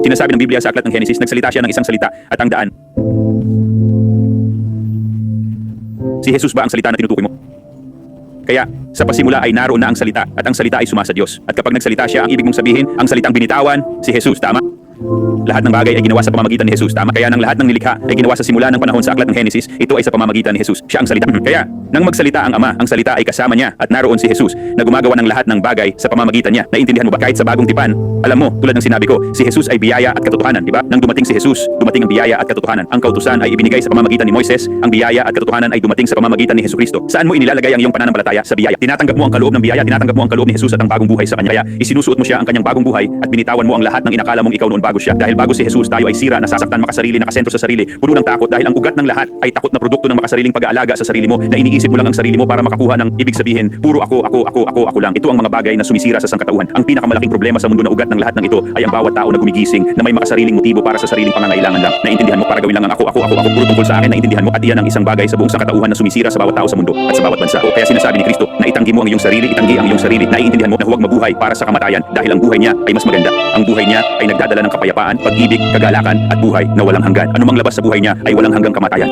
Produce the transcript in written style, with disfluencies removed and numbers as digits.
Sinasabi ng Biblia sa aklat ng Genesis, nagsalita siya ng isang salita at ang daan. Si Jesus ba ang salita na tinutukoy mo? Kaya, sa pasimula ay naroon na ang salita at ang salita ay sumasa Diyos. At kapag nagsalita siya, ang ibig mong sabihin, ang salitang binitawan, si Jesus, tama? Lahat ng bagay ay ginawa sa pamamagitan ni Jesus, tama? Kaya ng lahat ng nilikha ay ginawa sa simula ng panahon sa aklat ng Genesis, ito ay sa pamamagitan ni Jesus. Siya ang salita. Kaya, nang magsalita ang Ama, ang salita ay kasama niya at naroon si Jesus na gumagawa ng lahat ng bagay sa pamamagitan niya. Naiintindihan mo ba? Kahit sa bagong tipan, alam mo, tulad ng sinabi ko, si Jesus ay biyaya at katotohanan, di ba? Nang dumating si Jesus, dumating ang biyaya at katotohanan. Ang kautusan ay ibinigay sa pamamagitan ni Moises, ang biyaya at katotohanan ay dumating sa pamamagitan ni Jesucristo. Saan mo inilalagay ang iyong pananampalataya? Sa biyaya. Tinatanggap mo ang kaloob ng biyaya, tinatanggap mo ang kaloob ni Jesus at ang bagong buhay sa kanya. Kaya isinusuot mo siya ang kanyang bagong buhay at binitawan mo ang lahat ng inakala mong ikaw noon bago siya. Dahil bago si Jesus, tayo ay sira, nasasaktan, makasarili, nakasentro sa sarili, puno ng takot dahil ang ugat ng lahat ay takot na produkto ng makasariling pag-aalaga sa sarili mo na iniisip mo lang ang sarili mo para makakuha ng ibig sabihin, puro ako lang. Ito ang mga bagay na sumisira sa sangkatauhan. Ang pinakamalaking problema sa mundo na ugat ng lahat ng ito ay ang bawat tao na gumigising na may makasariling motibo para sa sariling pangangailangan lang. Naiintindihan mo para gawin lang ang ako, puro tungkol sa akin. Naiintindihan mo at iyan ang isang bagay sa buong sangkatauhan na sumisira sa bawat tao sa mundo at sa bawat bansa. Kaya sinasabi ni Kristo na itanggi mo ang iyong sarili, itanggi ang iyong sarili. Naiintindihan mo na huwag mabuhay para sa kamatayan dahil ang buhay niya ay mas maganda. Ang buhay niya ay nagdadala ng kapayapaan, pag-ibig, kagalakan at buhay na walang hanggan. Anumang labas sa buhay niya ay walang hanggang kamatayan.